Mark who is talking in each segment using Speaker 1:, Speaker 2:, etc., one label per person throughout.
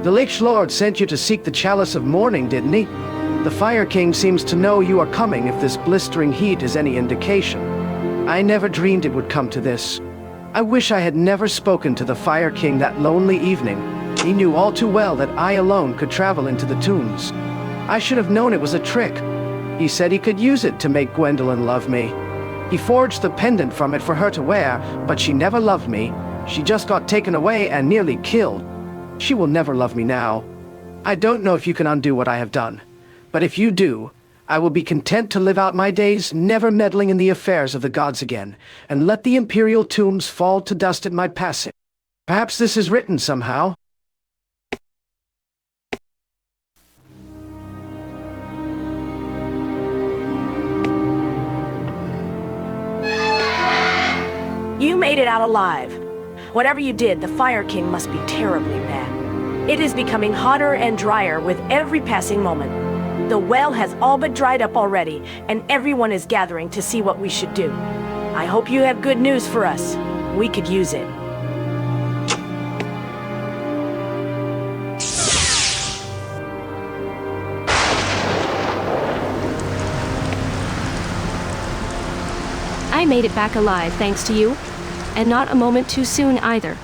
Speaker 1: The Lich Lord sent you to seek the Chalice of Mourning, didn't he? The Fire King seems to know you are coming if this blistering heat is any indication. I never dreamed it would come to this. I wish I had never spoken to the Fire King that lonely evening. He knew all too well that I alone could travel into the tombs. I should have known it was a trick. He said he could use it to make Gwendolyn love me. He forged the pendant from it for her to wear, but she never loved me. She just got taken away and nearly killed. She will never love me now. I don't know if you can undo what I have done, but if you do, I will be content to live out my days never meddling in the affairs of the gods again, and let the imperial tombs fall to dust at my passing. Perhaps this is written somehow.
Speaker 2: You made it out alive. Whatever you did, the Fire King must be terribly mad. It is becoming hotter and drier with every passing moment. The well has all but dried up already, and everyone is gathering to see what we should do. I hope you have good news for us. We could use it.
Speaker 3: I made it back alive thanks to you. And not a moment too soon either.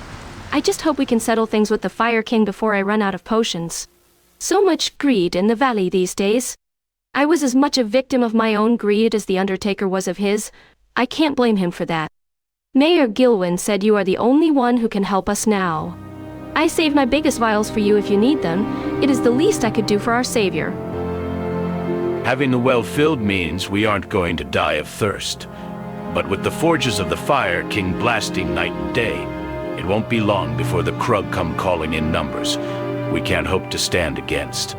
Speaker 3: I just hope we can settle things with the Fire King before I run out of potions. So much greed in the valley these days. I was as much a victim of my own greed as the Undertaker was of his. I can't blame him for that. Mayor Gilwyn said you are the only one who can help us now. I saved my biggest vials for you if you need them. It is the least I could do for our savior.
Speaker 4: Having the well filled means we aren't going to die of thirst. But with the forges of the Fire King blasting night and day, it won't be long before the Krug come calling in numbers we can't hope to stand against.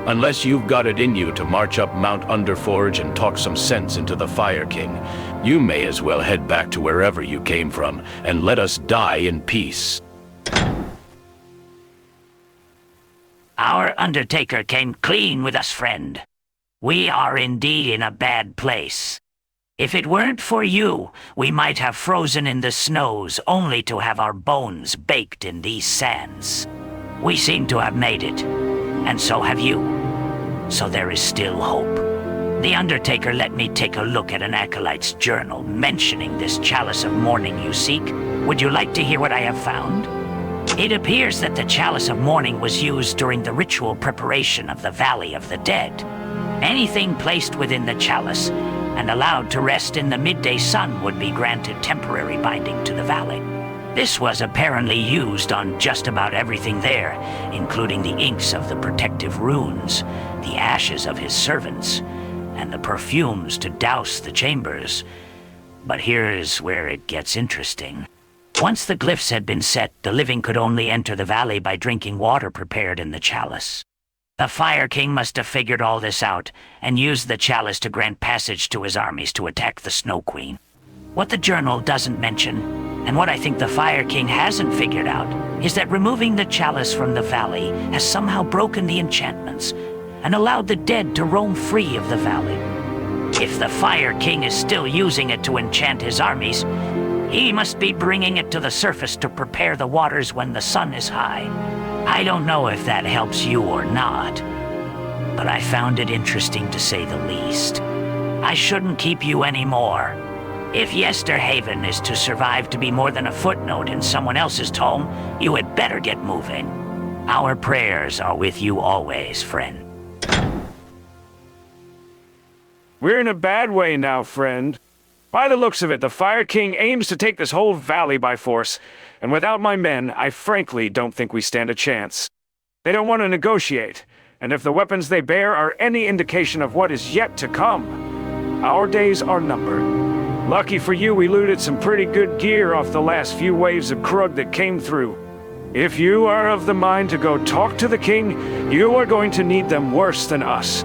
Speaker 4: Unless you've got it in you to march up Mount Underforge and talk some sense into the Fire King, you may as well head back to wherever you came from and let us die in peace.
Speaker 5: Our Undertaker came clean with us, friend. We are indeed in a bad place. If it weren't for you, we might have frozen in the snows, only to have our bones baked in these sands. We seem to have made it, and so have you. So there is still hope. The Undertaker let me take a look at an acolyte's journal mentioning this Chalice of Mourning you seek. Would you like to hear what I have found? It appears that the Chalice of Mourning was used during the ritual preparation of the Valley of the Dead. Anything placed within the chalice and allowed to rest in the midday sun would be granted temporary binding to the valley. This was apparently used on just about everything there, including the inks of the protective runes, the ashes of his servants, and the perfumes to douse the chambers. But here's where it gets interesting. Once the glyphs had been set, the living could only enter the valley by drinking water prepared in the chalice. The Fire King must have figured all this out and used the chalice to grant passage to his armies to attack the Snow Queen. What the journal doesn't mention, and what I think the Fire King hasn't figured out, is that removing the chalice from the valley has somehow broken the enchantments and allowed the dead to roam free of the valley. If the Fire King is still using it to enchant his armies, he must be bringing it to the surface to prepare the waters when the sun is high. I don't know if that helps you or not, but I found it interesting to say the least. I shouldn't keep you anymore. If Yesterhaven is to survive to be more than a footnote in someone else's tome, you had better get moving. Our prayers are with you always, friend.
Speaker 6: We're in a bad way now, friend. By the looks of it, the Fire King aims to take this whole valley by force, and without my men, I frankly don't think we stand a chance. They don't want to negotiate, and if the weapons they bear are any indication of what is yet to come, our days are numbered. Lucky for you, we looted some pretty good gear off the last few waves of Krug that came through. If you are of the mind to go talk to the king, you are going to need them worse than us.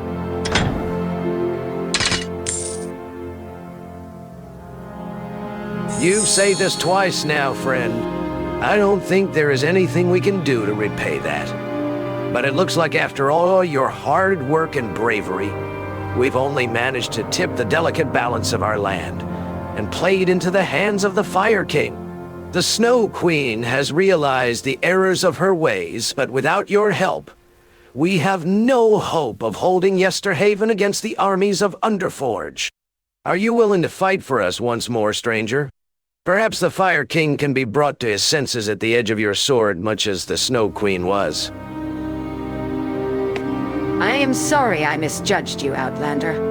Speaker 1: You've said this twice now, friend. I don't think there is anything we can do to repay that. But it looks like after all your hard work and bravery, we've only managed to tip the delicate balance of our land and play it into the hands of the Fire King. The Snow Queen has realized the errors of her ways, but without your help, we have no hope of holding Yesterhaven against the armies of Underforge. Are you willing to fight for us once more, stranger? Perhaps the Fire King can be brought to his senses at the edge of your sword, much as the Snow Queen was.
Speaker 7: I am sorry I misjudged you, Outlander.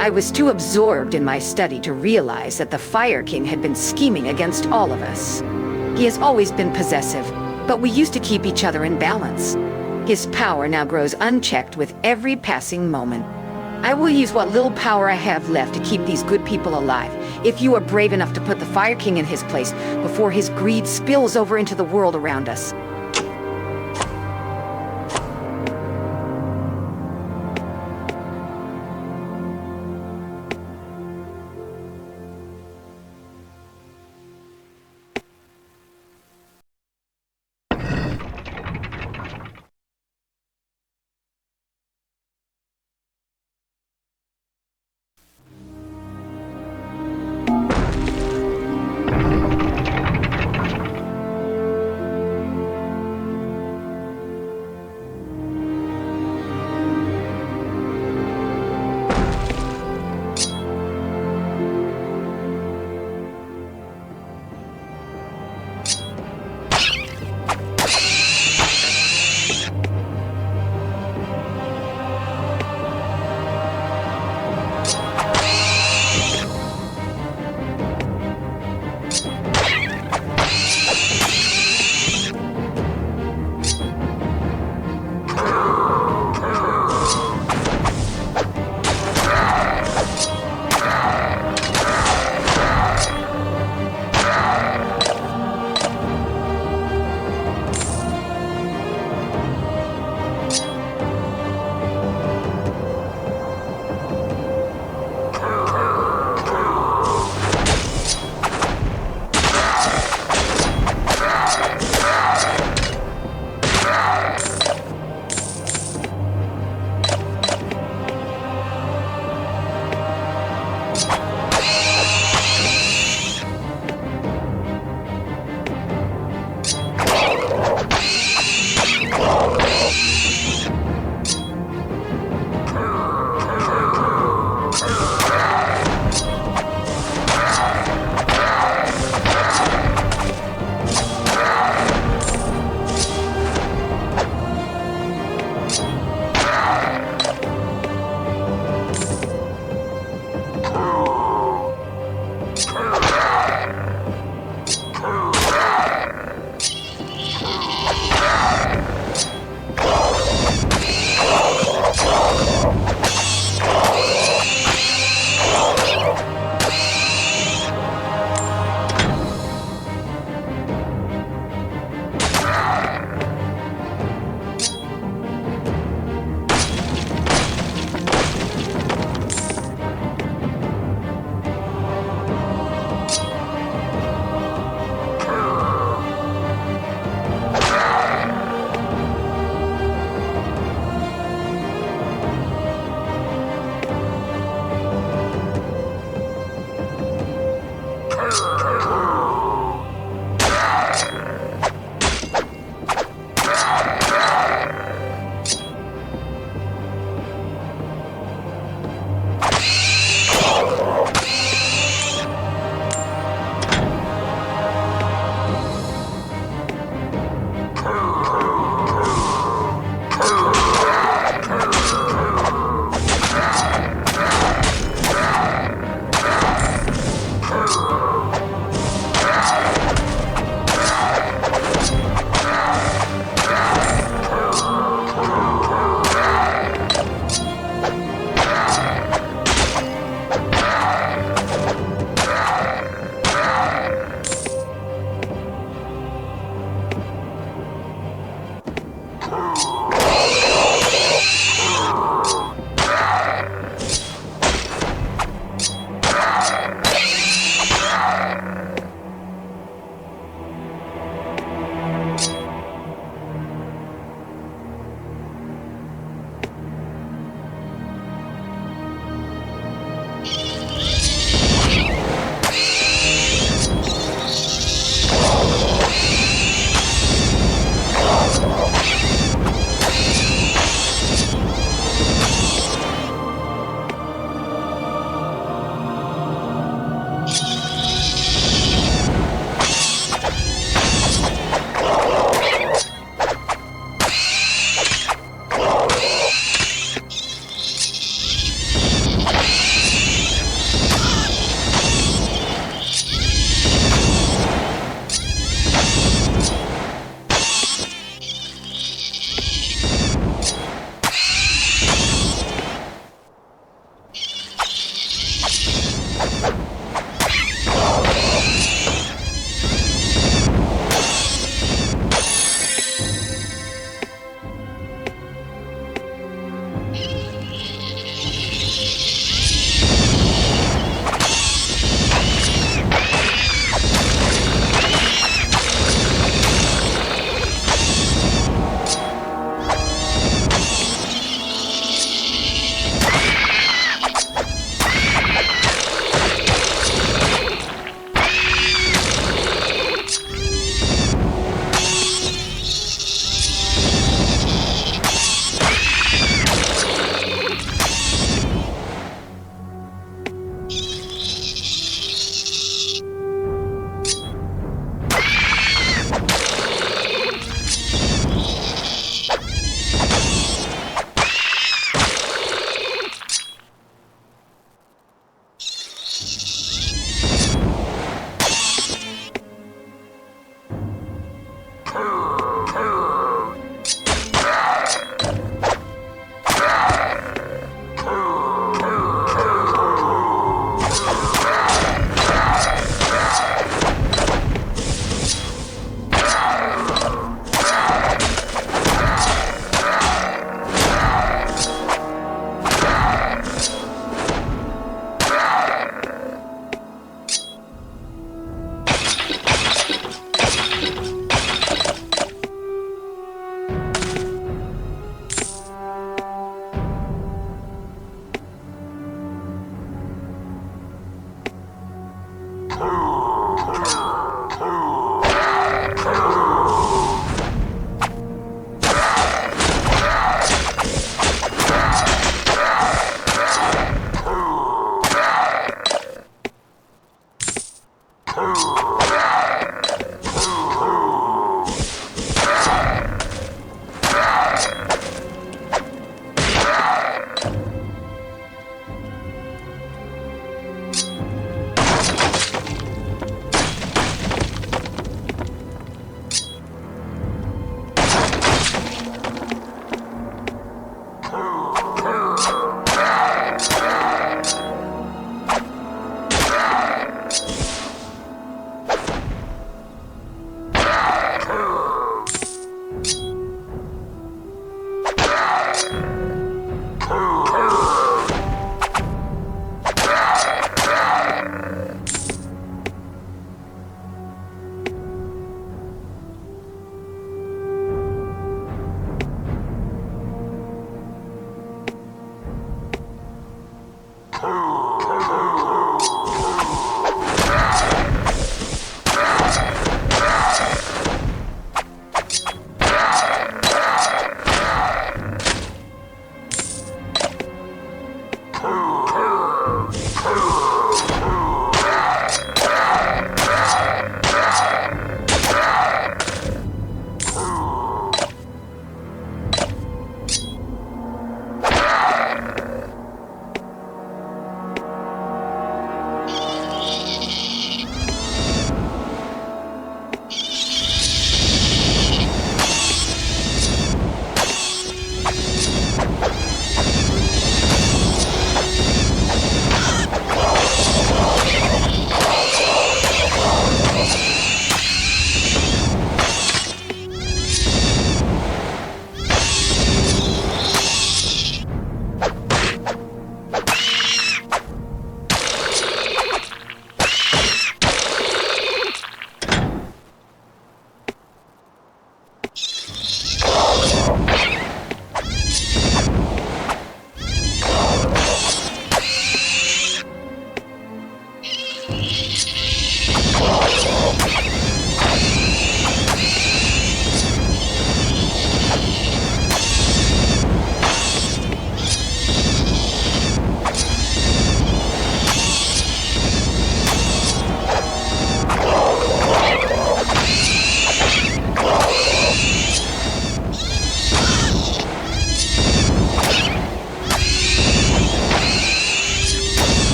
Speaker 7: I was too absorbed in my study to realize that the Fire King had been scheming against all of us. He has always been possessive, but we used to keep each other in balance. His power now grows unchecked with every passing moment. I will use what little power I have left to keep these good people alive, if you are brave enough to put the Fire King in his place before his greed spills over into the world around us.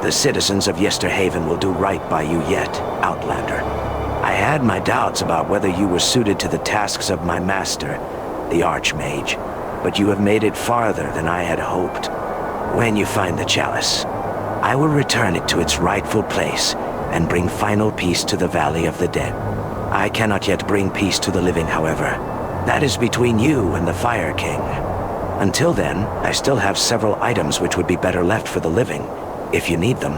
Speaker 8: The citizens of Yesterhaven will do right by you yet, Outlander. I had my doubts about whether you were suited to the tasks of my master, the Archmage, but you have made it farther than I had hoped. When you find the Chalice, I will return it to its rightful place and bring final peace to the Valley of the Dead. I cannot yet bring peace to the living, however. That is between you and the Fire King. Until then, I still have several items which would be better left for the living, if you need them.